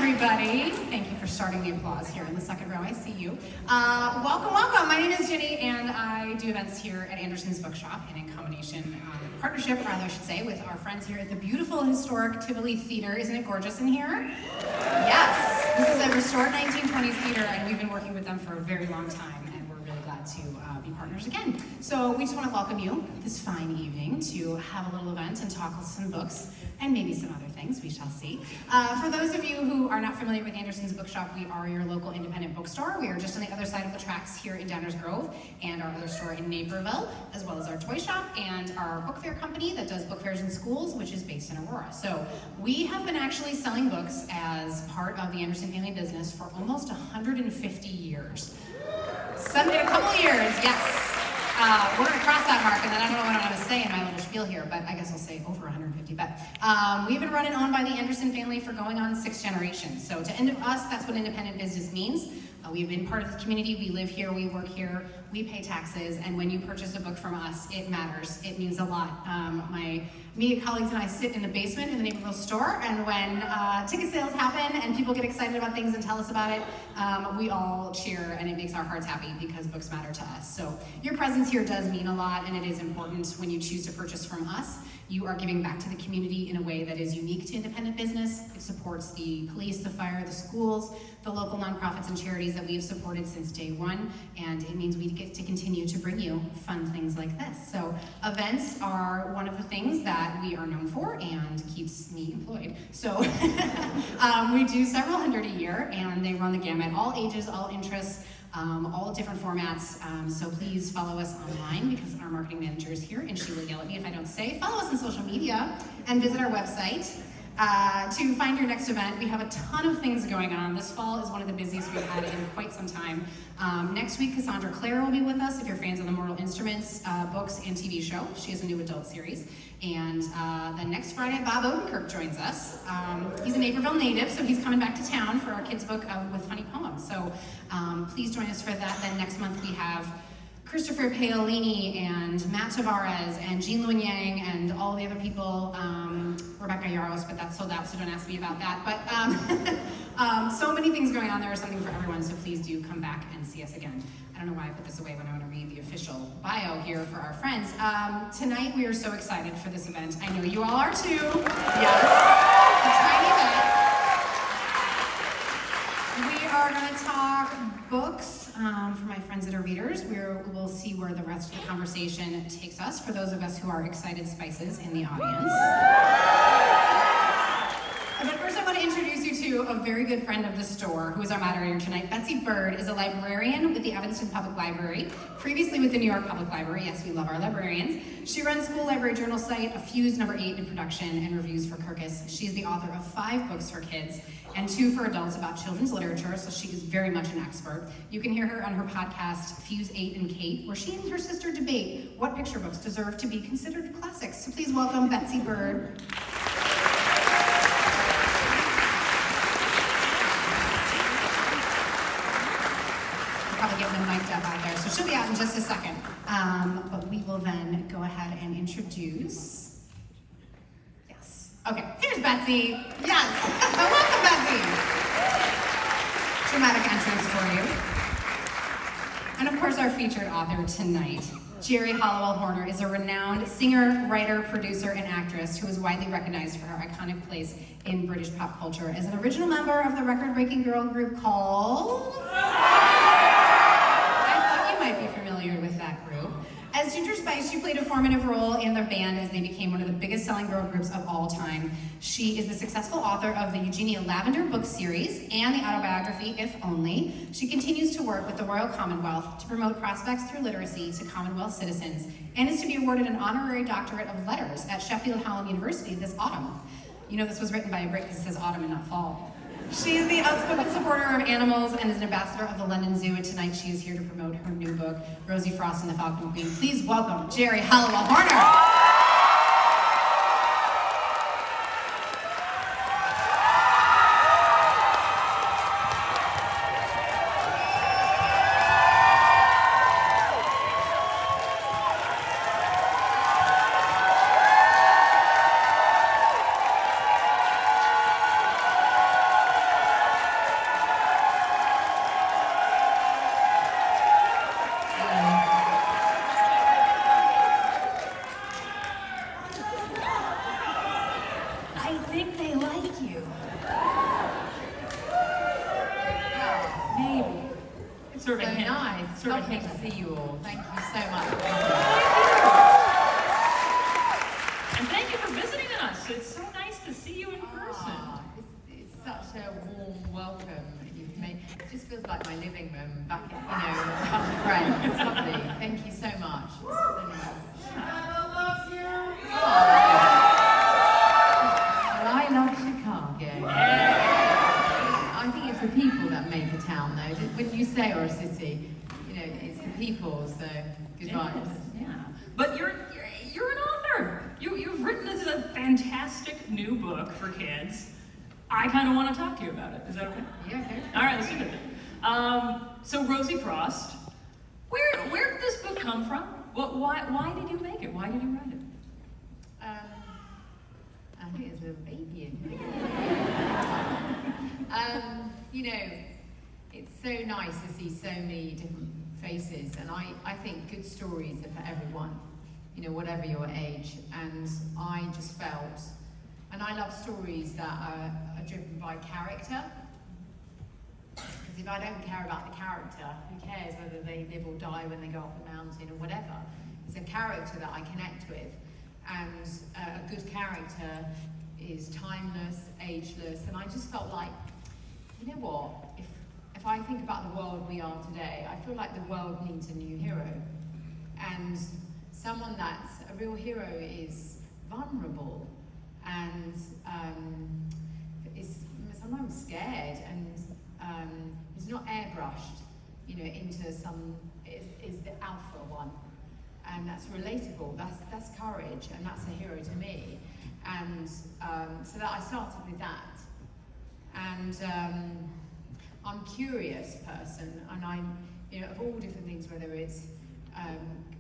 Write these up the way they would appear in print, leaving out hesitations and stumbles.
everybody. Thank you for starting the applause here in the second row. I see you. Welcome, welcome. My name is Geri, and I do events here at Anderson's Bookshop, and in combination, partnership, rather I should say, with our friends here at the beautiful historic Tivoli Theater. Isn't it gorgeous in here? Yes. This is a restored 1920s theater, and we've been working with them for a very long time, and we're really glad to be partners again. So we just want to welcome you this fine evening to have a little event and talk some books, and maybe some other things, we shall see. For those of you who are not familiar with Anderson's Bookshop, we are your local independent bookstore. We are just on the other side of the tracks here in Downers Grove, and our other store in Naperville, as well as our toy shop and our book fair company that does book fairs in schools, which is based in Aurora. So we have been actually selling books as part of the Anderson family business for almost 150 years. In a couple of years, yes. We're going to cross that mark, and then I don't know what I'm going to say in my little spiel here, but I guess I'll say over 150. But we've been run and owned by the Anderson family for going on 6 generations. So to end of us, that's what independent business means. We've been part of the community. We live here, we work here, we pay taxes, and when you purchase a book from us, it matters. It means a lot. My immediate colleagues and I sit in the basement in the Naperville store, and when ticket sales happen and people get excited about things and tell us about it, we all cheer, and it makes our hearts happy because books matter to us. So your presence here does mean a lot, and it is important when you choose to purchase from us. You are giving back to the community in a way that is unique to independent business. It supports the police, the fire, the schools, the local nonprofits and charities that we've supported since day one, and it means we get to continue to bring you fun things like this. So events are one of the things that we are known for and keeps me employed. So we do several hundred a year, and they run the gamut, all ages, all interests, all different formats, so please follow us online because our marketing manager is here and she will yell at me if I don't say. Follow us on social media and visit our website to find your next event. We have a ton of things going on. This fall is one of the busiest we've had in quite some time. Next week, Cassandra Clare will be with us if you're fans of the Mortal Instruments books and TV show. She has a new adult series. And then next Friday, Bob Odenkirk joins us. He's a Naperville native, so he's coming back to town for our kids' book with funny poems. So please join us for that. Then next month we have Christopher Paolini and Matt Tavares and Jean Lewin Yang and all the other people, Rebecca Yaros, but that's sold out, so don't ask me about that. But so many things going on. There is something for everyone, so please do come back and see us again. I don't know why I put this away when I want to read the official bio here for our friends. Tonight we are so excited for this event. I know you all are too. Yes, a tiny event. We are going to talk books for my friends that are readers. We'll see where the rest of the conversation takes us for those of us who are excited spices in the audience. But first I want to introduce you to a very good friend of the store who is our moderator tonight. Betsy Bird is a librarian with the Evanston Public Library, previously with the New York Public Library. Yes, we love our librarians. She runs school library journal site, A Fuse #8 in production and reviews for Kirkus. She is the author of 5 books for kids and 2 for adults about children's literature, so she is very much an expert. You can hear her on her podcast, Fuse 8 and Kate, where she and her sister debate what picture books deserve to be considered classics. So please welcome Betsy Bird. Probably getting them mic'd up out there, so she'll be out in just a second. But we will then go ahead and introduce. Yes. Okay, here's Betsy. Yes. Welcome, Betsy. Dramatic entrance for you. And of course, our featured author tonight, Geri Halliwell-Horner, is a renowned singer, writer, producer, and actress who is widely recognized for her iconic place in British pop culture as an original member of the record-breaking girl group called... might be familiar with that group. As Ginger Spice, she played a formative role in their band as they became one of the biggest selling girl groups of all time. She is the successful author of the Eugenia Lavender book series and the autobiography, If Only. She continues to work with the Royal Commonwealth to promote prospects through literacy to Commonwealth citizens and is to be awarded an honorary doctorate of letters at Sheffield Hallam University this autumn. You know this was written by a Brit because it says autumn and not fall. She is the outspoken supporter of animals and is an ambassador of the London Zoo, and tonight she is here to promote her new book, RosieFrost and the Falcon Queen. Please welcome Geri Halliwell-Horner. I think they like you. Well, Maybe. it's Sort so of a hint. nice. Sort of Lovely a hint. to see you all. Thank you so much. And thank you for visiting us. It's so nice to see you in person. It's such a warm welcome. You've made, it just feels like my living room back at, with a bunch of friends. It's lovely. Thank you so much. It's really nice. I love you. Well, I love Chicago. I think it's the people that make a town, though. When you say or a city, it's the people. So good vibes. Yeah. But you're an author. You've written this a fantastic new book for kids. I kind of want to talk to you about it. Is that okay? Yeah, okay. All right, let's do it then. So RosieFrost, where did this book come from? Why did you make it? Why did you write it? I think there's a little baby in here. It's so nice to see so many different faces, and I think good stories are for everyone, whatever your age. And I just felt, and I love stories that are driven by character. Because if I don't care about the character, who cares whether they live or die when they go up the mountain or whatever? It's a character that I connect with. And a good character is timeless, ageless, and I just felt like, you know what, if I think about the world we are today, I feel like the world needs a new hero. And someone that's a real hero is vulnerable and is sometimes scared and is not airbrushed, into some, is the alpha one. And that's relatable, that's courage, and that's a hero to me. And so that I started with that. And I'm a curious person, and I'm, of all different things, whether it's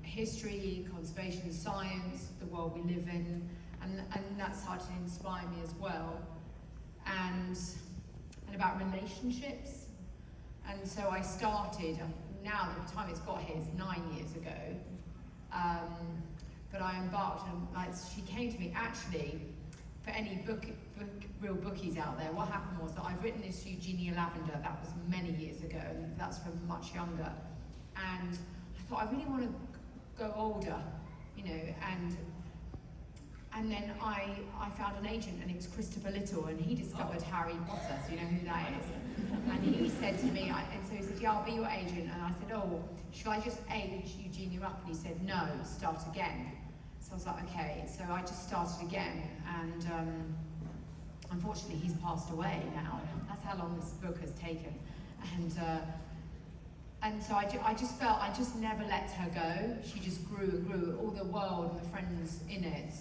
history, conservation, science, the world we live in, and that started to inspire me as well. And about relationships. And so I started, now the time it's got here is 9 years ago. But I embarked on, she came to me, actually, for any real bookies out there, what happened was that I've written this Eugenia Lavender, that was many years ago, and that's from much younger. And I thought, I really want to go older, and then I found an agent, and it was Christopher Little, and he discovered Harry Potter, so you know who that is. And he said to me, and so he said, yeah, I'll be your agent. And I said, oh, should I just age Eugenia up? And he said, no, start again. So I was like, okay. So I just started again, and unfortunately he's passed away now. That's how long this book has taken. And so I just felt, I just never let her go. She just grew and grew, all the world and the friends in it.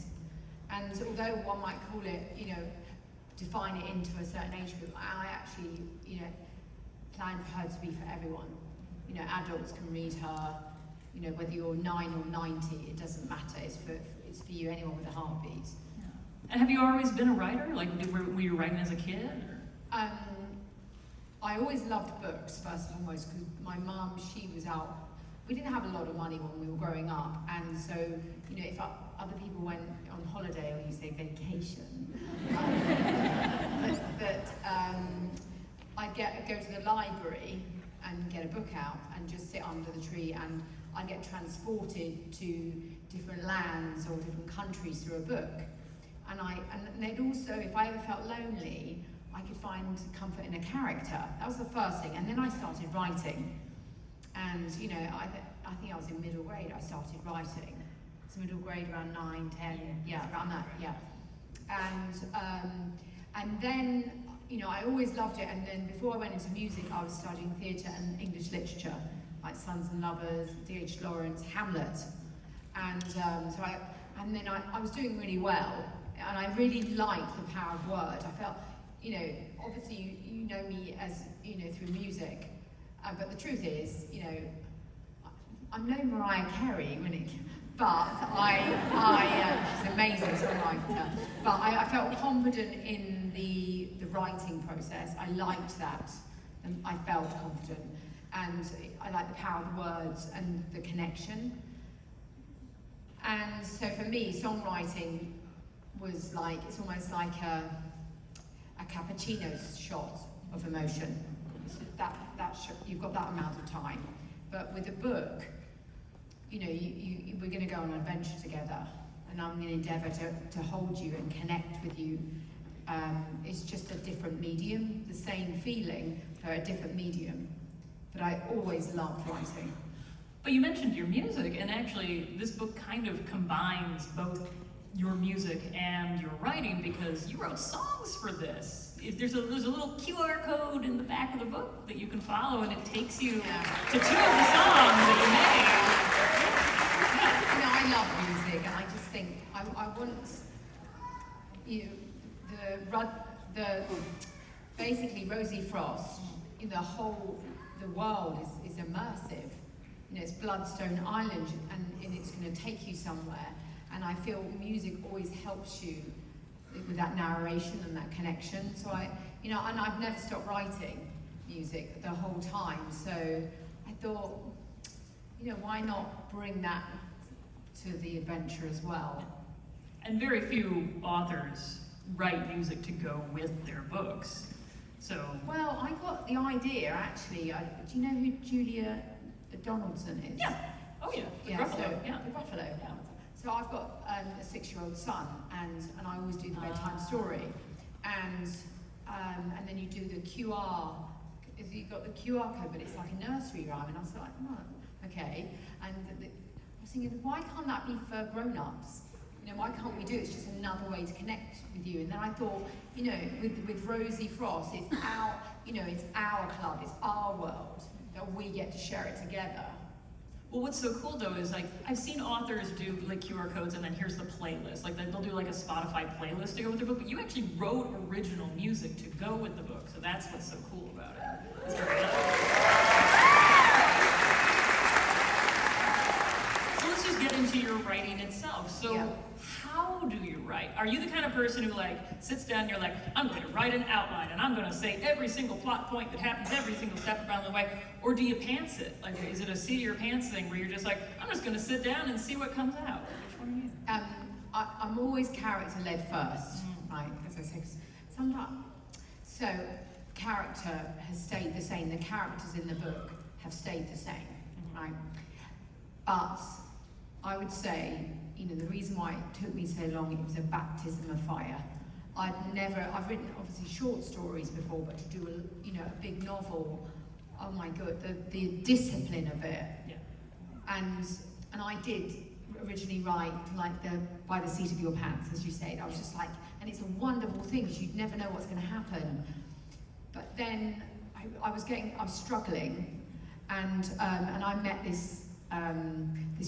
And although one might call it, define it into a certain age group, I actually, plan for her to be for everyone. Adults can read her, whether you're 9 or 90, it doesn't matter. It's for you, anyone with a heartbeat. Yeah. And have you always been a writer? Like, were you writing as a kid? I always loved books, first and foremost, because my mum, she was out. We didn't have a lot of money when we were growing up, and so, if other people went on holiday, or you say vacation, I'd go to the library and get a book out and just sit under the tree, and I'd get transported to different lands or different countries through a book. And they'd also, if I ever felt lonely, I could find comfort in a character. That was the first thing. And then I started writing. And, I think I was in middle grade, I started writing. So middle grade, around 9, 10, yeah, around that, yeah. And then, I always loved it. And then before I went into music, I was studying theatre and English literature, like Sons and Lovers, D.H. Lawrence, Hamlet. And I was doing really well. And I really liked the power of word. I felt, obviously you know me as, through music. But the truth is, I'm no Mariah Carey but she's an amazing songwriter. But I felt confident in the writing process. I liked that, and I felt confident. And I like the power of the words and the connection. And so for me, songwriting was like, it's almost like a cappuccino shot of emotion. You've got that amount of time. But with a book, you know, we're going to go on an adventure together, and I'm going to endeavour to hold you and connect with you. It's just a different medium, the same feeling, but a different medium. But I always loved writing. But you mentioned your music, and actually this book kind of combines both your music and your writing, because you wrote songs for this. There's a little QR code in the back of the book that you can follow, and it takes you to 2 of the songs that You know, I love music, and I just think I want basically RosieFrost. You know, the world is immersive. You know, it's Bloodstone Island, and it's going to take you somewhere. And I feel music always helps you with that narration and that connection. So and I've never stopped writing music the whole time. So I thought, you know, why not bring that to the adventure as well? And very few authors write music to go with their books. So. Well, I got the idea actually. Do you know who Julia Donaldson is? Yeah. Oh yeah. Yeah. Ruffalo. So, Yeah. The Ruffalo. Yeah. So I've got a 6-year-old son, and I always do the bedtime story, and then you do the QR. You've got the QR code, but it's like a nursery rhyme, and I was like, oh, okay. And I was thinking, why can't that be for grown-ups? You know, why can't we do it? It's just another way to connect with you. And then I thought, you know, with RosieFrost, it's our, you know, it's our club, it's our world that we get to share it together. Well, what's so cool though is, like, I've seen authors do like QR codes and then here's the playlist. Like they'll do like a Spotify playlist to go with their book, but you actually wrote original music to go with the book. So that's what's so cool about it. It's very nice. So let's just get into your writing itself. So Yeah. How do you write? Are you the kind of person who like sits down and you're like, I'm going to write an outline and I'm going to say every single plot point that happens every single step around the way? Or do you pants it? Like, is it a seat of your pants thing where you're just like, I'm just going to sit down and see what comes out? Which one are you? I'm always character-led first, right? As I say, 'cause sometimes. So character has stayed the same. The characters in the book have stayed the same, right? But I would say, you know, the reason why it took me so long, it was a baptism of fire. I've written obviously short stories before, but to do a big novel, oh my God, the discipline of it. Yeah. And I did originally write like by the seat of your pants, as you said. I was just like, and it's a wonderful thing because you'd never know what's going to happen. But then I was struggling, and I met this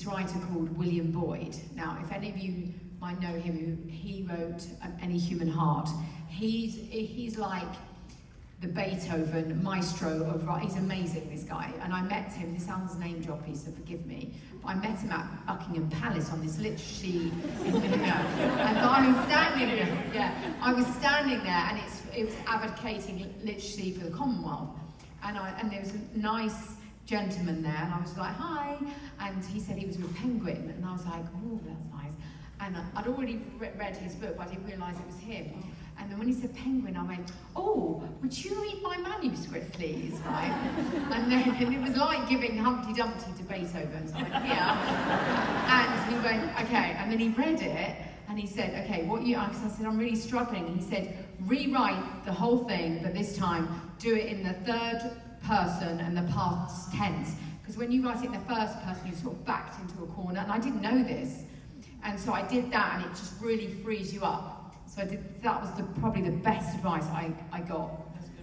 writer called William Boyd. Now, if any of you might know him, he wrote Any Human Heart. He's like the Beethoven maestro of writing. He's amazing, this guy. And I met him, this sounds name droppy, so forgive me. But I met him at Buckingham Palace on this literacy and I was standing there, and it was advocating literacy for the Commonwealth. And there was a nice gentleman there, and I was like, hi, and he said he was with Penguin, and I was like, oh, that's nice. And I'd already read his book, but I didn't realise it was him. And then when he said Penguin, I went, oh, would you read my manuscript, please, right? And it was like giving Humpty Dumpty to Beethoven, so I went, yeah. And he went, okay, and then he read it, and he said, okay, because I said, I'm really struggling, and he said, rewrite the whole thing, but this time, do it in the third person and the past tense, because when you write it in the first person, you're sort of backed into a corner, and I didn't know this, and so I did that, and it just really frees you up. So that was probably the best advice I got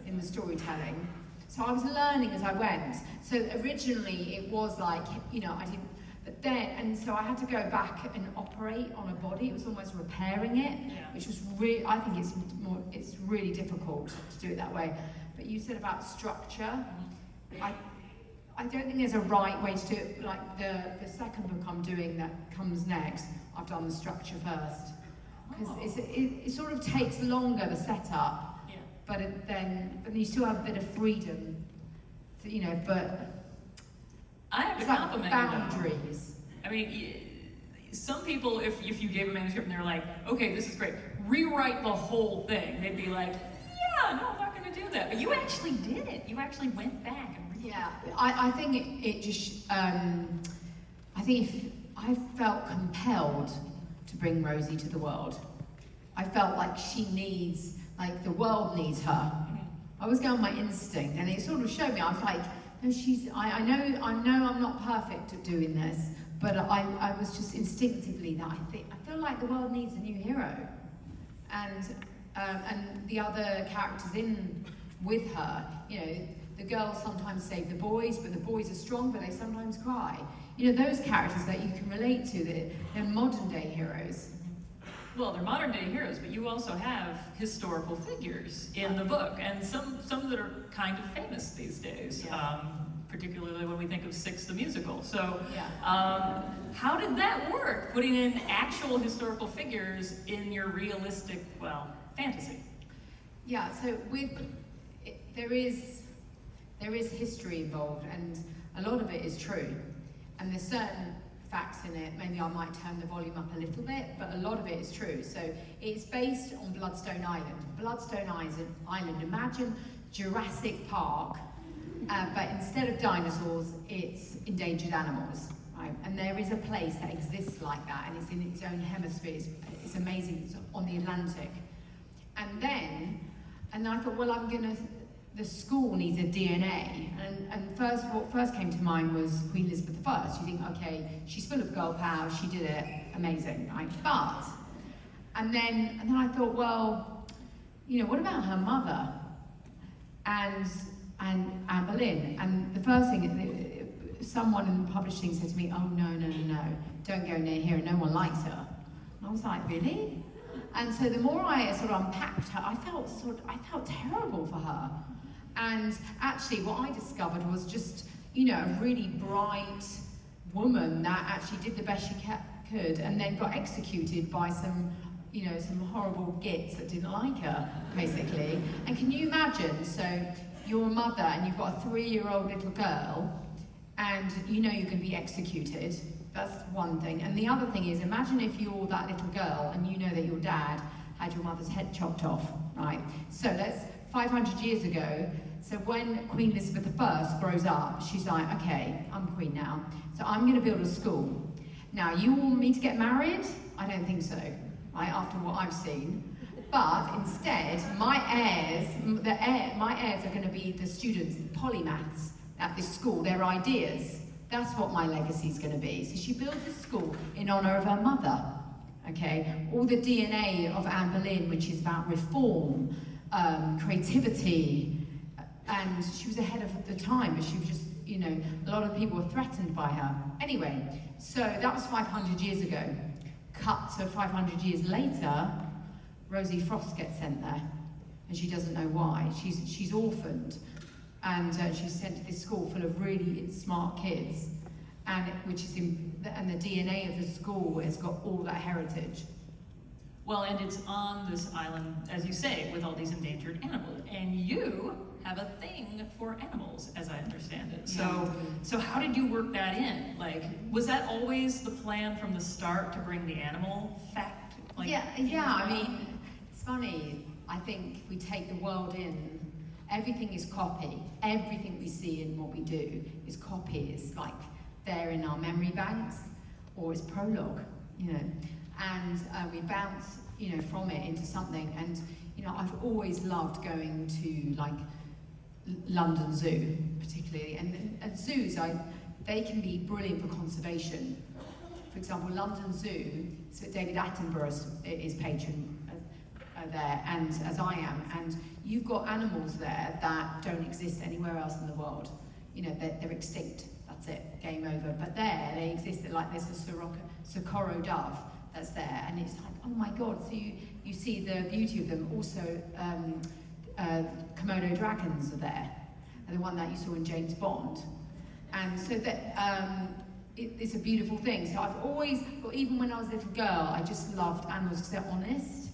in the storytelling. So I was learning as I went. So originally it was like, you know, I didn't, but then, and so I had to go back and operate on a body. It was almost repairing it, which was really, I think it's really difficult to do it that way. But you said about structure. I don't think there's a right way to do it. Like the second book I'm doing that comes next, I've done the structure first. Because it sort of takes longer, the setup, but then you still have a bit of freedom, to, you know, but I have to it's like compliment boundaries. you, though. I mean, some people, if you gave a manuscript and they're like, okay, this is great, rewrite the whole thing, they'd be like, yeah, no, I'm not going to do that. But you actually did it. You actually went back and rewrote it. Yeah, I think it just, I think if I felt compelled to bring Rosie to the world. I felt like she needs, like the world needs her. I was going on my instinct, and it sort of showed me. I was like, no, I know I'm not perfect at doing this, but I was just instinctively that I feel like the world needs a new hero, and the other characters in with her, you know, the girls sometimes save the boys, but the boys are strong, but they sometimes cry. You know, those characters that you can relate to, they're modern day heroes. Well, they're modern day heroes, but you also have historical figures in the book, and some that are kind of famous these days, particularly when we think of Six the musical. So, how did that work, putting in actual historical figures in your realistic, well, fantasy? Yeah, so there is history involved, and a lot of it is true, and there's certain facts in it. Maybe I might turn the volume up a little bit, but a lot of it is true. So it's based on Bloodstone Island. Bloodstone Island, imagine Jurassic Park, but instead of dinosaurs, it's endangered animals, right? And there is a place that exists like that, and it's in its own hemisphere. It's amazing. It's on the Atlantic. And then I thought, well, the school needs a DNA, and what first came to mind was Queen Elizabeth I. You think, okay, she's full of girl power, she did it, amazing, right? And then I thought, well, you know, what about her mother and Anne Boleyn? And the first thing, someone in publishing said to me, oh no, don't go near here, no one likes her. And I was like, really? And so the more I sort of unpacked her, I felt terrible for her. And actually what I discovered was just, you know, a really bright woman that actually did the best she could, and then got executed by some horrible gits that didn't like her, basically. And can you imagine, so you're a mother and you've got a 3-year-old little girl, and you know you're going to be executed. That's one thing. And the other thing is, imagine if you're that little girl and you know that your dad had your mother's head chopped off, right? So that's 500 years ago. So when Queen Elizabeth I grows up, she's like, okay, I'm queen now, so I'm going to build a school. Now, you want me to get married? I don't think so, right, after what I've seen. But instead, my heirs are going to be the students, the polymaths at this school, their ideas. That's what my legacy is going to be. So she built a school in honour of her mother, okay? All the DNA of Anne Boleyn, which is about reform, creativity, and she was ahead of the time, but she was just, you know, a lot of people were threatened by her. Anyway, so that was 500 years ago. Cut to 500 years later, RosieFrost gets sent there, and she doesn't know why. She's orphaned, and she's sent to this school full of really smart kids, and the DNA of the school has got all that heritage. Well, and it's on this island, as you say, with all these endangered animals, and you have a thing for animals, as I understand it. So how did you work that in? Like, was that always the plan from the start, to bring the animal fact? Like, yeah. I mean, it's funny. I think we take the world in. Everything is copy. Everything we see in what we do is copy. It's like they're in our memory banks, or it's prologue, you know. And we bounce, you know, from it into something. And you know, I've always loved going to like London Zoo, particularly, and zoos, they can be brilliant for conservation. For example, London Zoo, so David Attenborough is patron there, and as I am, and you've got animals there that don't exist anywhere else in the world. You know, they're extinct. That's it, game over. But there, they exist. Like there's a Socorro dove that's there, and it's like, oh my God! So you see the beauty of them. Also, Komodo dragons are there, and the one that you saw in James Bond, and so that it's a beautiful thing. So I've always, even when I was a little girl, I just loved animals because they're honest.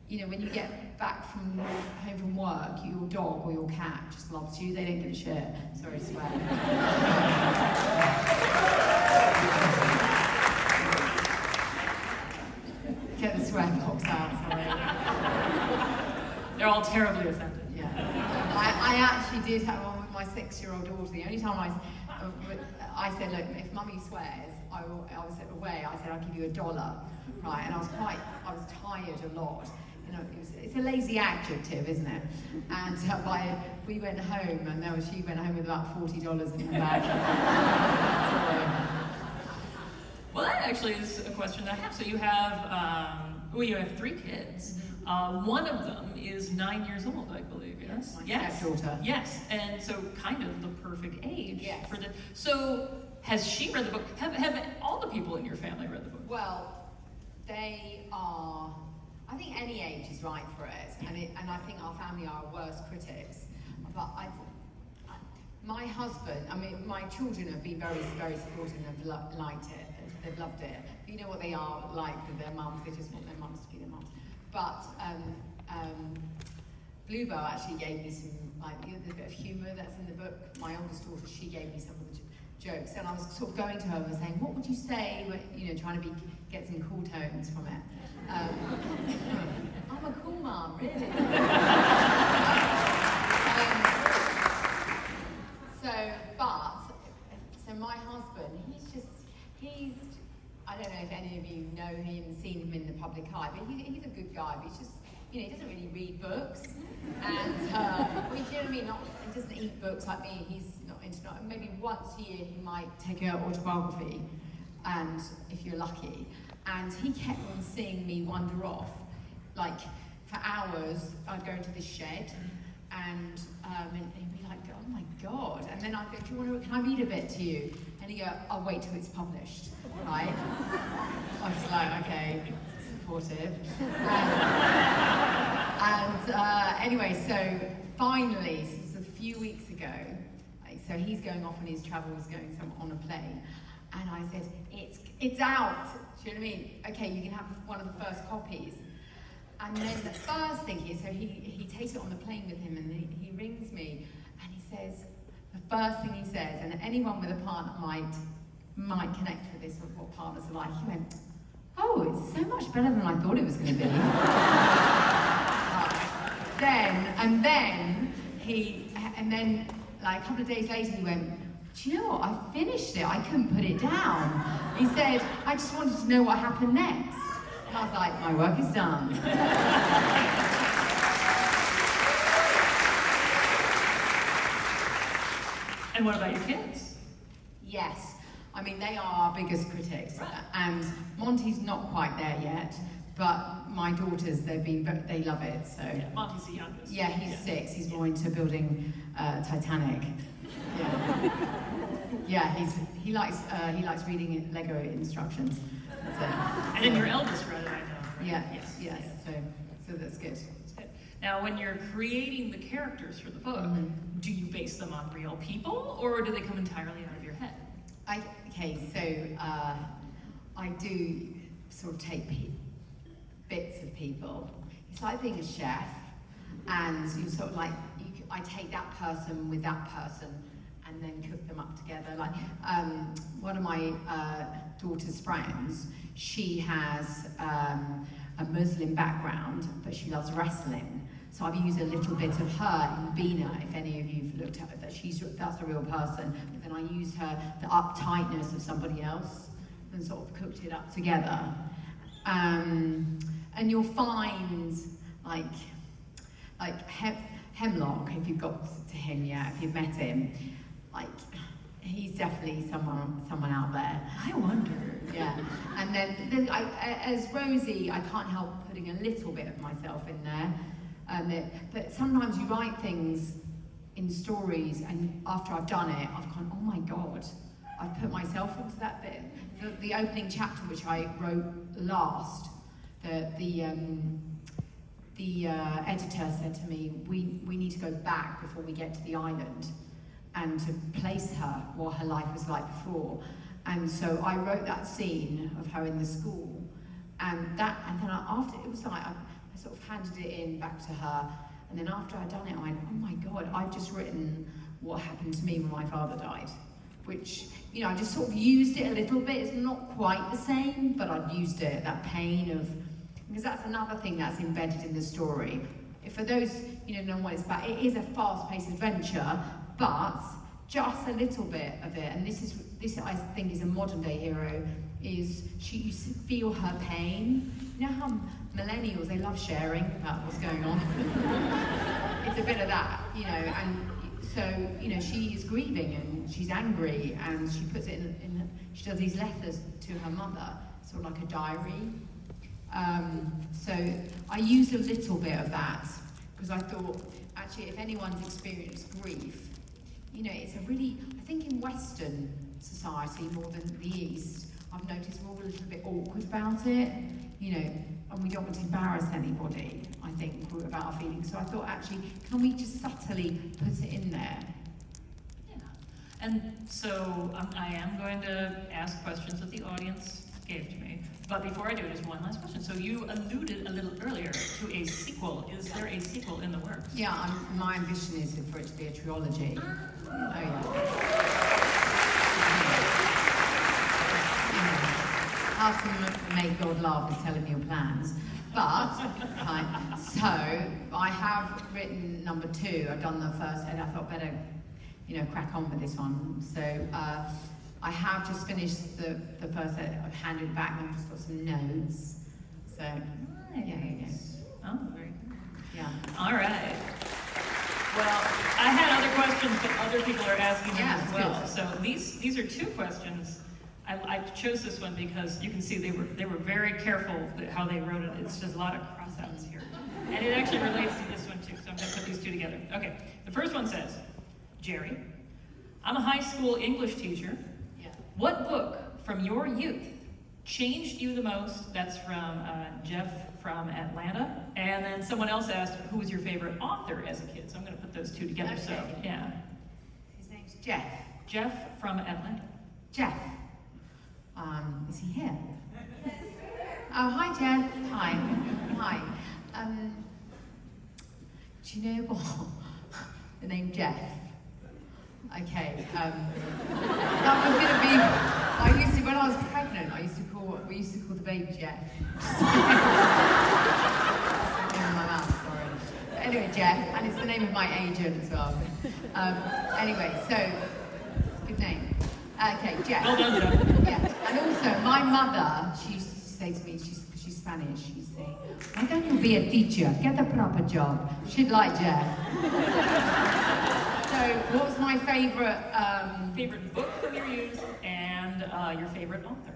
You know, when you get back home from work, your dog or your cat just loves you. They don't give a shit. Sorry to swear. books out, sorry. They're all terribly offended. Yeah. I actually did have one with my 6-year-old daughter. The only time I said, look, if mummy swears, I was away, I said, I'll give you $1. Right, and I was tired a lot. You know, it's a lazy adjective, isn't it? And we went home, and she went home with about $40 in her bag. Well, that actually is a question I have. So you have 3 kids. One of them is 9 years old, I believe, yes? My stepdaughter. Yes, and so kind of the perfect age for the... So, has she read the book? Have all the people in your family read the book? Well, they are... I think any age is right for it, and I think our family are our worst critics. But my husband, my children have been very, very supportive and have liked it. They've loved it. You know what they are like with their mums, they just want their mums to be their mums. But Bluebell actually gave me some, the bit of humour that's in the book. My oldest daughter, she gave me some of the jokes, and I was sort of going to her and saying, what would you say, trying to get some cool tones from it. I'm a cool mum, really. So my husband, he's, I don't know if any of you know him, seen him in the public eye, but he's a good guy, but he's just, he doesn't really read books, and, you know what I mean, he doesn't eat books like me, he's not into, maybe once a year he might take an autobiography, and if you're lucky, and he kept on seeing me wander off, like, for hours. I'd go into this shed, and he'd be like, oh my God, and then I'd go, can I read a bit to you? And he'd go, I'll wait till it's published, right? I was like, okay, supportive. Anyway, so finally, this was a few weeks ago, so he's going off on his travels, going on a plane, and I said, it's out. Do you know what I mean? Okay, you can have one of the first copies. And then the first thing so he takes it on the plane with him, and he rings me, and he says, the first thing he says, and anyone with a partner might connect with this, or what partners are like, he went, oh, it's so much better than I thought it was going to be. then like a couple of days later he went, do you know what, I finished it, I couldn't put it down. He said, I just wanted to know what happened next. And I was like, my work is done. And what about your kids? Yes, I mean, they are our biggest critics. And Monty's not quite there yet, but my daughters, they love it, so. Yeah, Monty's the youngest. Yeah, he's 6, he's more into building Titanic. Yeah. Yeah, he likes reading Lego instructions. So, and then your eldest read it, I know, right? Yeah, yes. So that's good. Now, when you're creating the characters for the book, do you base them on real people, or do they come entirely out of your head? I do sort of take bits of people. It's like being a chef, and you sort of like, I take that person with that person, and then cook them up together. Like one of my daughter's friends, she has a Muslim background, but she loves wrestling. So I've used a little bit of her in Bina, if any of you've looked at her, that's a real person. But then I used the uptightness of somebody else and sort of cooked it up together. And you'll find like Hemlock, if you've got to him yet, if you've met him, like he's definitely someone out there. I wonder. Yeah, and then as Rosie, I can't help putting a little bit of myself in there. But sometimes you write things in stories, and after I've done it, I've gone, oh my God, I've put myself into that bit. The opening chapter, which I wrote last, the editor said to me, we need to go back before we get to the island and to place her what her life was like before. And so I wrote that scene of her in the school, and then after, it was like, I sort of handed it in back to her, and then after I'd done it, I went, oh my God, I've just written what happened to me when my father died. Which, I just sort of used it a little bit. It's not quite the same, but I've used it, that pain of because that's another thing that's embedded in the story. For those know what it's about, it is a fast-paced adventure, but just a little bit of it, and this I think is a modern-day hero, is you feel her pain. You know how millennials, they love sharing about what's going on? It's a bit of that, and so, she is grieving and she's angry, and she puts it she does these letters to her mother, sort of like a diary. So I used a little bit of that, because I thought, actually, if anyone's experienced grief, it's a really, I think in Western society more than the East, I've noticed we're all a little bit awkward about it, and we don't want to embarrass anybody, I think, about our feelings. So I thought, actually, can we just subtly put it in there? Yeah. And so I am going to ask questions that the audience gave to me. But before I do, just one last question. So you alluded a little earlier to a sequel. Is there a sequel in the works? Yeah, my ambition is for it to be a trilogy. Oh, yeah. How to make God laugh is telling me your plans. But, so, I have written number 2. I've done the first, and I thought better, crack on with this one. So, I have just finished the first set. I've handed it back, and I've just got some notes. So, nice. Yeah. Oh, very good. Yeah. All right. Well, I had other questions, but other people are asking them as well. Good. So these are 2 questions. I chose this one because you can see they were very careful how they wrote it. It's just a lot of cross-outs here. And it actually relates to this one too, so I'm going to put these 2 together. Okay, the first one says, Geri, I'm a high school English teacher. Yeah. What book from your youth changed you the most? That's from Jeff from Atlanta. And then someone else asked, who was your favorite author as a kid? So I'm going to put those 2 together. Okay. So, yeah. His name's Jeff. Jeff from Atlanta. Jeff. Is he here? Oh, hi, Jeff. Hi. Hi. Do you know what? The name Jeff. Okay. That was going to be. When I was pregnant, we used to call the baby Jeff. In my mouth, sorry. But anyway, Jeff, and it's the name of my agent as well. Anyway, so good name. Okay, Jeff. Well done, Jeff. Yeah, and also my mother, she used to say to me, she's Spanish, she'd say, why don't you be a teacher? Get a proper job. She'd like Jeff. So, what was my favourite? Favorite book from your youth and your favorite author?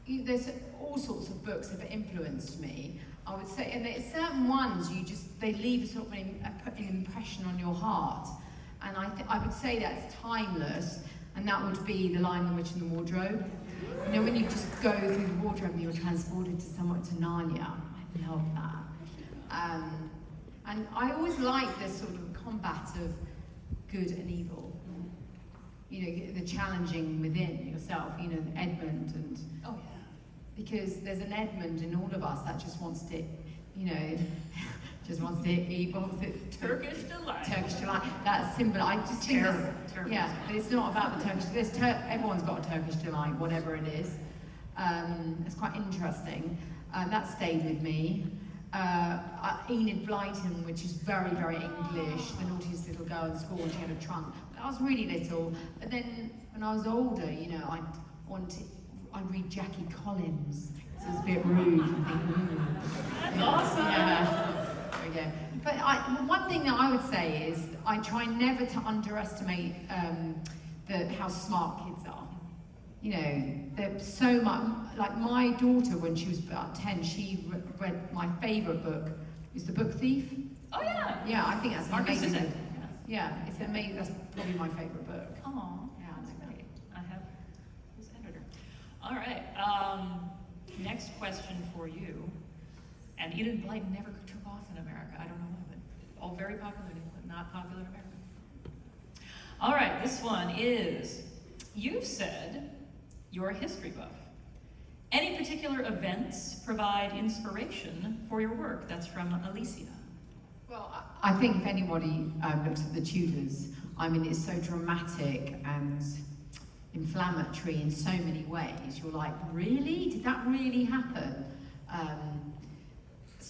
There's all sorts of books that have influenced me, I would say, and there's certain ones they leave sort of an impression on your heart, and I would say that's timeless. And that would be The Lion, the Witch and the Wardrobe. When you just go through the wardrobe and you're transported to Narnia. I love that. And I always like this sort of combat of good and evil. The challenging within yourself, Edmund and... Oh, yeah. Because there's an Edmund in all of us that just wants to, just wants to eat, what was it? Turkish delight. Turkish delight. That symbol, I just think Terrible. yeah, but it's not about the Turkish. Everyone's got a Turkish delight, whatever it is. It's quite interesting. That stayed with me. Enid Blyton, which is very, very English, the naughtiest little girl in school, and she had a trunk. I was really little, but then when I was older, I'd read Jackie Collins. So it's a bit rude. That's awesome. Yeah. There we go. But one thing that I would say is I try never to underestimate how smart kids are. They're so much, like my daughter, when she was about 10, she read my favourite book, is The Book Thief. Oh, yeah. Yeah, I think that's an Marcus amazing. Sisson. Yeah, it's amazing. That's probably my favourite book. Oh, Yeah, that's I great. agree. I have his editor. All right. Next question for you. And Enid Blyton never took off in America. I don't know why, but all very popular, but not popular in America. All right, this one is, you've said you're a history buff. Any particular events provide inspiration for your work? That's from Alicia. Well, I think if anybody looks at the Tudors, it's so dramatic and inflammatory in so many ways. You're like, really? Did that really happen?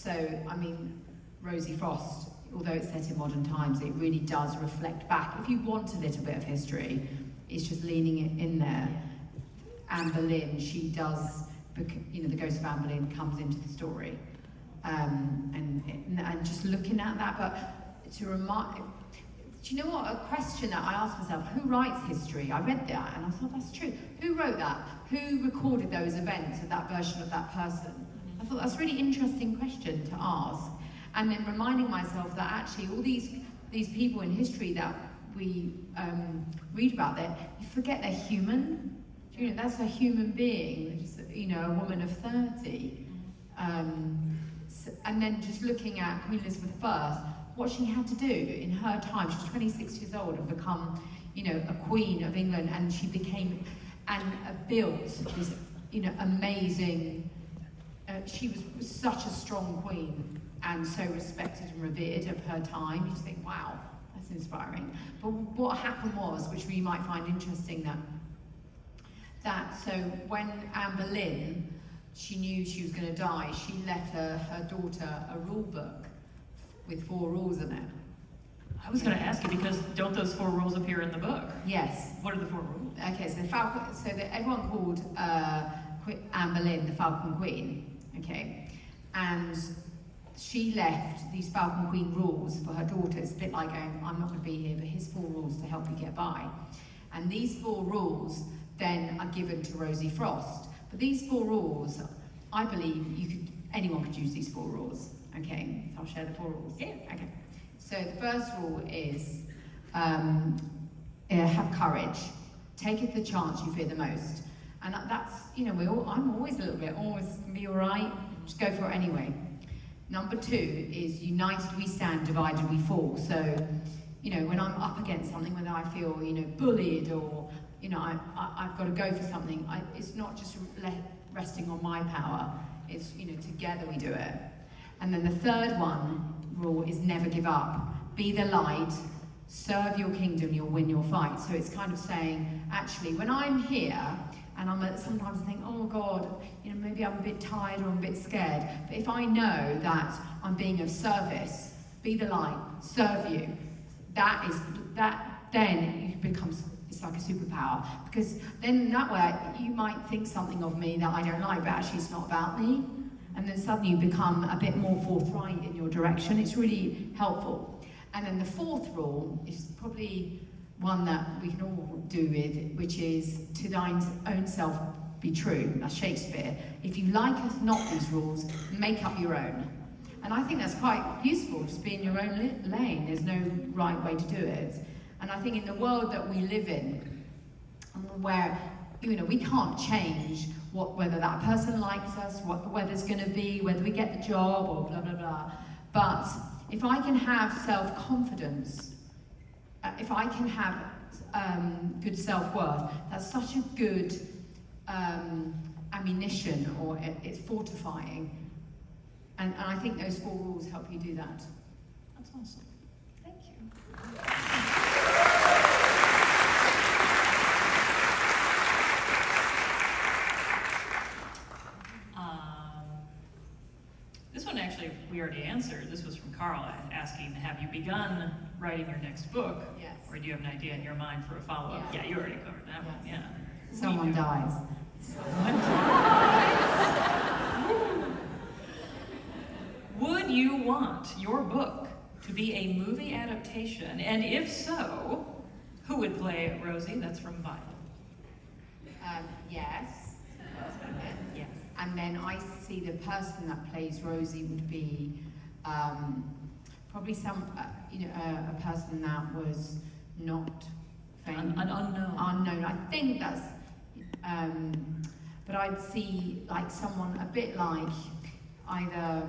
So, I mean, RosieFrost, although it's set in modern times, it really does reflect back. If you want a little bit of history, it's just leaning it in there. Anne Boleyn, she does, you know, the ghost of Anne Boleyn comes into the story. And just looking at that, but to remind, do you know what, a question that I asked myself, who writes history? I read that and I thought, that's true. Who wrote that? Who recorded those events of that version of that person? I thought that's a really interesting question to ask. And then reminding myself that actually all these people in history that we read about, you forget they're human. You know, that's a human being, you know, a woman of 30. And then just looking at Queen Elizabeth I, what she had to do in her time. She was 26 years old and become, you know, a queen of England, and she became and built this, you know, amazing. She was such a strong queen and so respected and revered of her time. You just think, wow, that's inspiring. But what happened was, which we might find interesting, so when Anne Boleyn, she knew she was going to die, she left her daughter a rule book with 4 rules in it. I was going to ask you, because don't those 4 rules appear in the book? Yes. What are the 4 rules? Okay, so Falcon, so that everyone called Anne Boleyn the Falcon Queen. Okay, and she left these Falcon Queen rules for her daughters, a bit like going, I'm not going to be here, but here's 4 rules to help you get by. And these 4 rules then are given to RosieFrost. But these 4 rules, I believe anyone could use these 4 rules. Okay, so I'll share the 4 rules. Yeah. Okay. So the first rule is have courage. Taketh the chance you fear the most. And that's, you know, I'm always a little bit, always be all right, just go for it anyway. Number 2 is united we stand, divided we fall. So, you know, when I'm up against something, whether I feel, you know, bullied or, you know, I've got to go for something, it's not just resting on my power, it's, you know, together we do it. And then the third rule is never give up. Be the light, serve your kingdom, you'll win your fight. So it's kind of saying, actually, when I'm here, and sometimes I think, oh God, you know, maybe I'm a bit tired or I'm a bit scared. But if I know that I'm being of service, be the light, serve you, then it becomes, it's like a superpower. Because then that way, you might think something of me that I don't like, but actually it's not about me. And then suddenly you become a bit more forthright in your direction. It's really helpful. And then the 4th rule is probably one that we can all do with, which is to thine own self be true. That's Shakespeare. If you liketh not these rules, make up your own. And I think that's quite useful, just be in your own lane. There's no right way to do it. And I think in the world that we live in, where, you know, we can't change whether that person likes us, what the weather's going to be, whether we get the job, or blah, blah, blah. But if I can have self-confidence, if I can have good self-worth, that's such a good ammunition, or it's fortifying. And I think those 4 rules help you do that. That's awesome. Thank you. This one actually we already answered. This was from Carl asking, have you begun writing your next book? Yes. Or do you have an idea in your mind for a follow-up? Yeah. Yeah, you already covered that one, yeah. Someone dies. Would you want your book to be a movie adaptation? And if so, who would play Rosie? That's from Bible. Yes. Yes. And then I see the person that plays Rosie would be probably a person that was not famous. An unknown. Unknown. I think that's, but I'd see like someone a bit like either,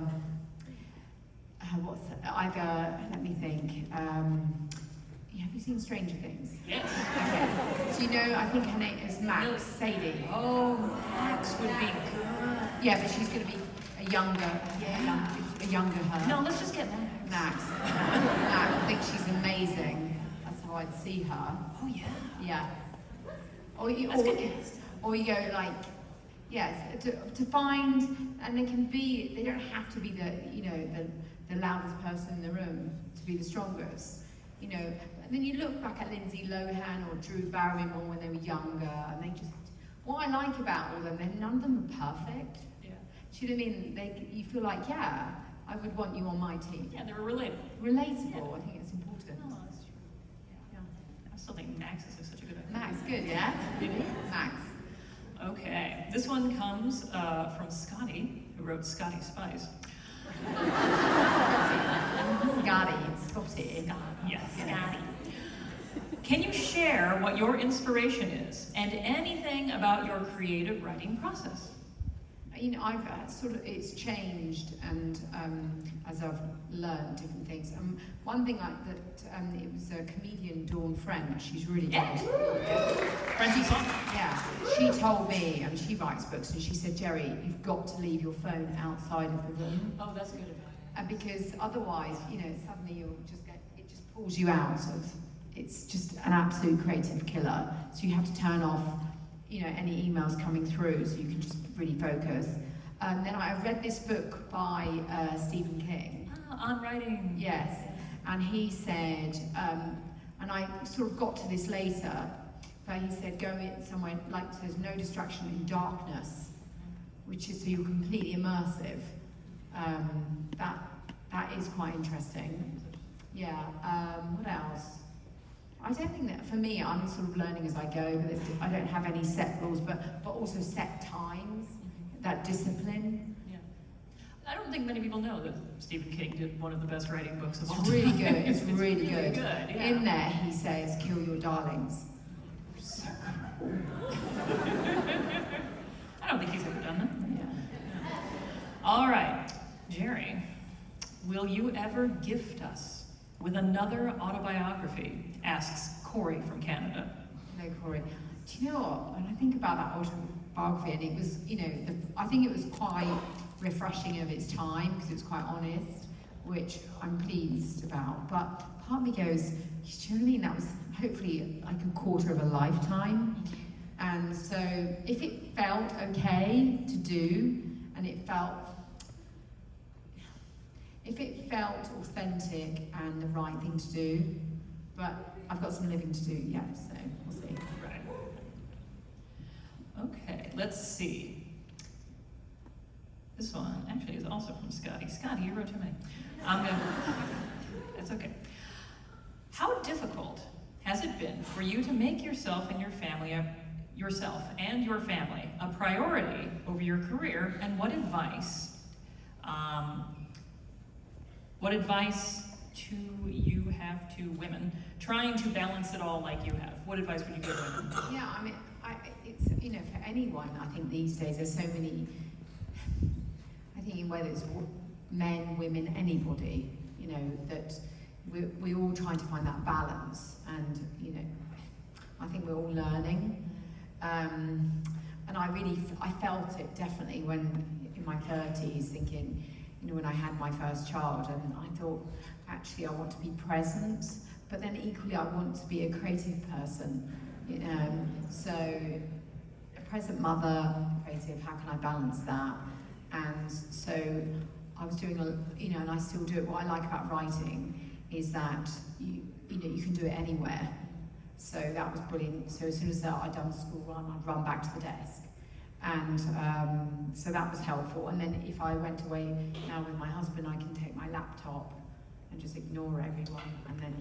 let me think, have you seen Stranger Things? Yes. Okay. So you know, I think her name is Max, Sadie. Oh, Max would be good. Yeah, but she's going to be a younger her. No, let's just get Max. Max. I think she's amazing. That's how I'd see her. Oh, yeah. Yeah. That's good cast. Or you go like, Yes, to find, and they don't have to be the loudest person in the room to be the strongest, And then you look back at Lindsay Lohan or Drew Barrymore when they were younger, and what I like about all of them, none of them are perfect. Yeah. Do you know what I mean? You feel like, yeah, I would want you on my team. Yeah, they were relatable. Relatable, Yeah. I think it's important. Oh, that's true. Yeah. I still think Max is such a good idea. Max, good, yeah? Max. Okay, this one comes from Scotty, who wrote Scotty Spice. Scotty. Yes, Scotty. Can you share what your inspiration is and anything about your creative writing process? I've it's changed, and as I've learned different things. One thing it was a comedian, Dawn French. She's really good. Yeah. Francie Song. Yeah, she told me, and she writes books, and she said, Geri, you've got to leave your phone outside of the room. Oh, that's good advice. Because otherwise, suddenly it just pulls you out of. It's just an absolute creative killer. So you have to turn off, any emails coming through, so you can just really focus. Then I read this book by Stephen King. On writing. Yes, and he said, and I sort of got to this later, but he said go in somewhere like there's no distraction in darkness, which is so you're completely immersive. That is quite interesting. Yeah. What else? I don't think that for me, I'm sort of learning as I go. But I don't have any set rules, but also set times. That discipline. Yeah. I don't think many people know that Stephen King did one of the best writing books of all It's time. really good. It's really good. Yeah. In there, he says, "Kill your darlings." So cool. I don't think he's ever done that. Yeah. All right, Geri, will you ever gift us with another autobiography? Asks Corey from Canada. No, Corey. Do you know what? When I think about that autobiography, and it was, I think it was quite refreshing of its time because it was quite honest, which I'm pleased about. But part of me goes, do you know what I mean? That was hopefully like a quarter of a lifetime. And so if it felt okay to do, and if it felt authentic and the right thing to do, but I've got some living to do yet, so we'll see. Right. Okay, let's see. This one actually is also from Scotty. Scotty, you wrote too many. It's okay. How difficult has it been for you to make yourself and your family a priority over your career, and what advice do you have to women trying to balance it all like you have? What advice would you give women? Yeah, I mean, it's, for anyone, I think these days there's so many, I think whether it's men, women, anybody, that we're all trying to find that balance, and, I think we're all learning. And I felt it definitely when, in my 30s, thinking, when I had my first child, and I thought, actually, I want to be present, but then equally, I want to be a creative person, So, a present mother, creative, how can I balance that? And so, I was doing and I still do it. What I like about writing is that you can do it anywhere. So that was brilliant. So as soon as I'd done the school run, I'd run back to the desk. And so that was helpful. And then if I went away now with my husband, I can take my laptop and just ignore everyone, and then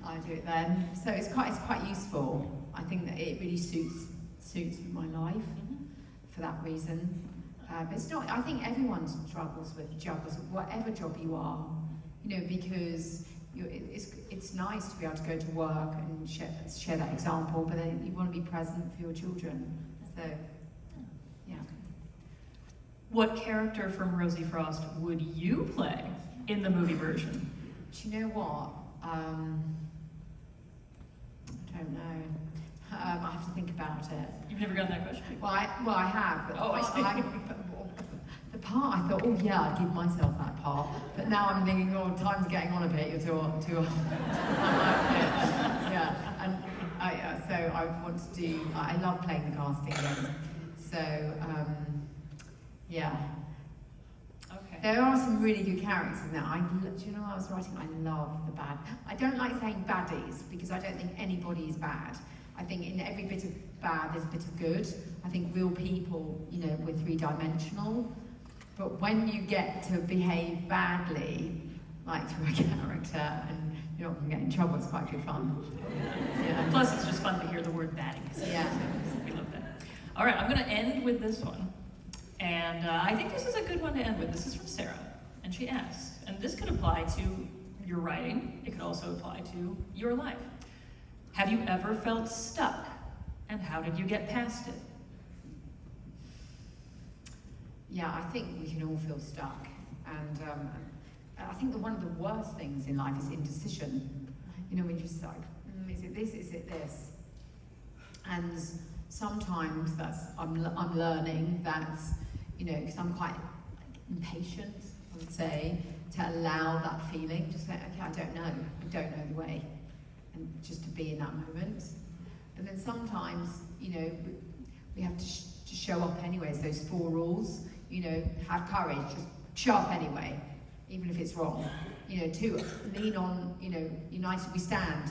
I do it then. So it's quite useful. I think that it really suits my life for that reason. But it's not. I think everyone struggles with juggles, whatever job you are, because it's nice to be able to go to work and share that example, but then you want to be present for your children. So, yeah. What character from RosieFrost would you play in the movie version? Do you know what? I don't know. I have to think about it. You've never gotten that question? Well, I have. But I see. The part, I thought, oh yeah, I'd give myself that part. But now I'm thinking, oh, time's getting on a bit. You're too yeah. And so I want to do. I love playing the casting again. So, yeah. Okay. There are some really good characters in there. Do you know what I was writing? I love the bad. I don't like saying baddies because I don't think anybody is bad. I think in every bit of bad there's a bit of good. I think real people, you know, we're three-dimensional. But when you get to behave badly, like to a character, and you're not going to get in trouble, it's quite good fun. Yeah. Plus, it's just fun to hear the word baddies. Yeah. We love that. All right, I'm going to end with this one. And I think this is a good one to end with. This is from Sarah. And she asks, and this could apply to your writing. It could also apply to your life. Have you ever felt stuck? And how did you get past it? Yeah, I think we can all feel stuck. And I think that one of the worst things in life is indecision. You know, when you're just like, is it this, is it this? And sometimes I'm learning that, you know, because I'm quite impatient, I would say, to allow that feeling, just say, okay, I don't know the way, and just to be in that moment. And then sometimes, you know, we have to show up anyways, those 4 rules, you know, have courage, just show up anyway, even if it's wrong. You know, 2, lean on, you know, united we stand.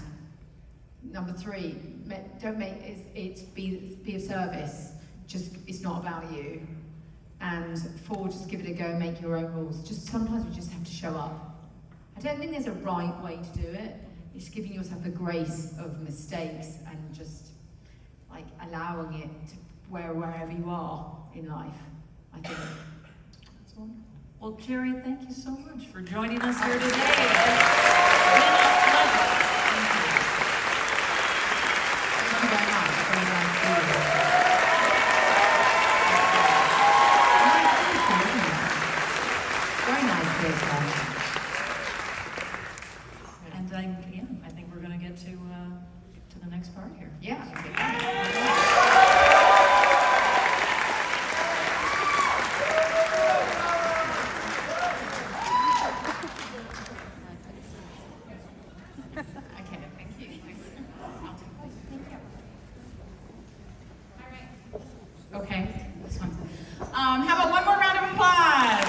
Number 3, don't make it be of service, just it's not about you. And 4, just give it a go, make your own rules. Just sometimes we just have to show up. I don't think there's a right way to do it. It's giving yourself the grace of mistakes and just like allowing it to wherever you are in life, I think. That's wonderful. Well, Geri, thank you so much for joining us here today. It's been a pleasure. Thank you very much. Very nice to meet you. Very nice to meet you. And again, I think we're going to get to the next part here. Yeah. Okay, thank you. Okay, this one. How about one more round of applause?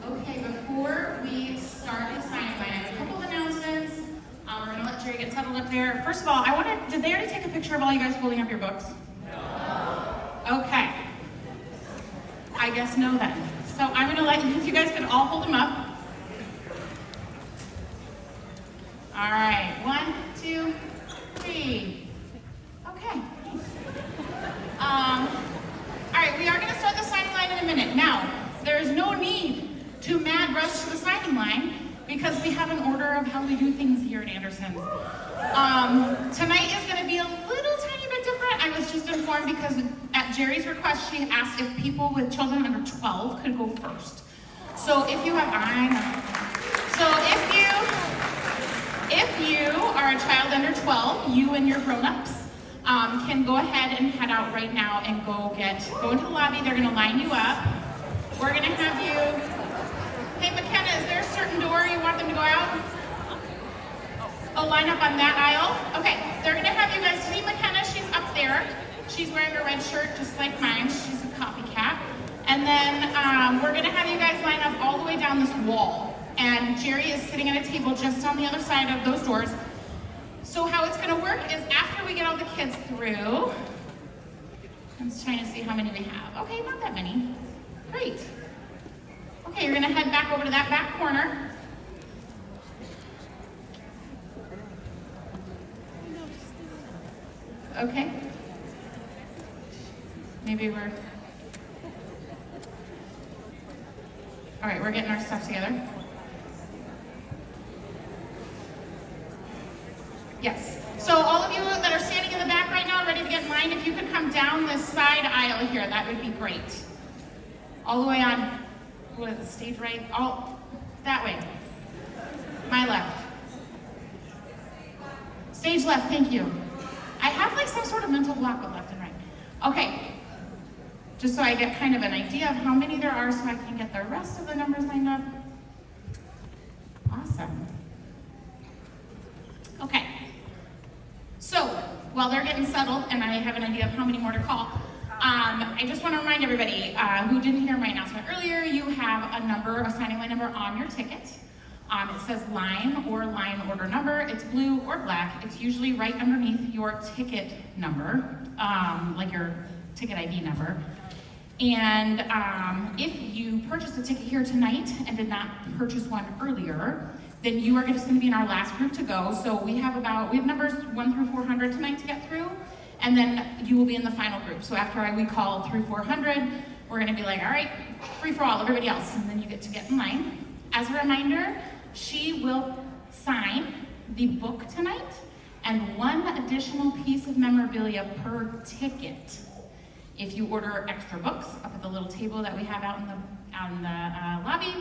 Okay, before we start the signing line, I have a couple of announcements. We're going to let Geri get settled up there. First of all, did they already take a picture of all you guys holding up your books? No. Okay. I guess no then. So I'm going to let you, if you guys could all hold them up. All right, 1, 2, 3. Okay. All right, we are going to start the signing line in a minute. Now, there is no need to mad rush to the signing line because we have an order of how we do things here at Anderson's. Tonight is going to be a little tiny bit different. I was just informed because at Geri's request, she asked if people with children under 12 could go first. So if you have, if you are a child under 12, you and your grown-ups can go ahead and head out right now and go into the lobby. They're going to line you up. We're going to have you. Hey, McKenna, is there a certain door you want them to go out? Oh, line up on that aisle? Okay, they're going to have you guys see McKenna. She's up there. She's wearing a red shirt just like mine. She's a copycat. And then we're going to have you guys line up all the way down this wall. And Geri is sitting at a table just on the other side of those doors. So how it's going to work is after we get all the kids through, I'm just trying to see how many we have. Okay, not that many. Great. Okay, you're going to head back over to that back corner. Okay. Maybe we're... All right, we're getting our stuff together. Yes. So all of you that are standing in the back right now, ready to get in line, if you could come down this side aisle here, that would be great. All the way on, what is it, stage right? All that way. My left. Stage left, thank you. I have like some sort of mental block with left and right. Okay. just so I get kind of an idea of how many there are so I can get the rest of the numbers lined up. Awesome. Okay. So, while they're getting settled and I have an idea of how many more to call, I just want to remind everybody who didn't hear my announcement earlier, you have a number, a signing line number on your ticket. It says line or line order number. It's blue or black. It's usually right underneath your ticket number, like your ticket ID number. And if you purchased a ticket here tonight and did not purchase one earlier, then you are just going to be in our last group to go. So we have numbers 1 through 400 tonight to get through, and then you will be in the final group. So after we call through 400, we're going to be like, all right, free for all, everybody else, and then you get to get in line. As a reminder, she will sign the book tonight and one additional piece of memorabilia per ticket. If you order extra books up at the little table that we have out in the lobby,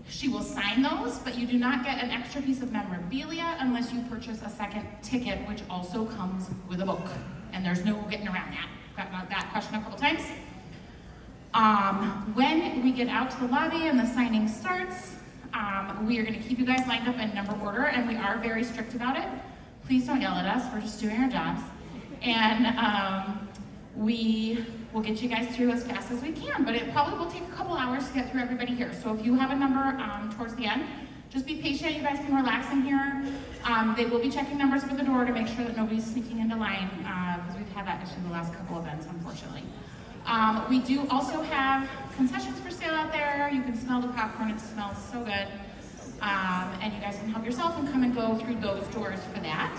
she will sign those, but you do not get an extra piece of memorabilia unless you purchase a second ticket, which also comes with a book. And there's no getting around that. Got that question a couple times. When we get out to the lobby and the signing starts, we are going to keep you guys lined up in number order, and we are very strict about it. Please don't yell at us. We're just doing our jobs. And we will get you guys through as fast as we can, but it probably will take a couple hours to get through everybody here. So if you have a number towards the end, just be patient. You guys can relax in here. They will be checking numbers for the door to make sure that nobody's sneaking into line, because we've had that issue the last couple events, unfortunately. We do also have concessions for sale out there. You can smell the popcorn. It smells so good. And you guys can help yourself and come and go through those doors for that.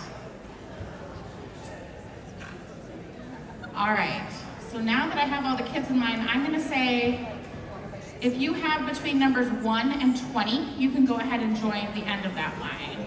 All right, so now that I have all the kids in mind, I'm gonna say, if you have between numbers 1 and 20, you can go ahead and join the end of that line.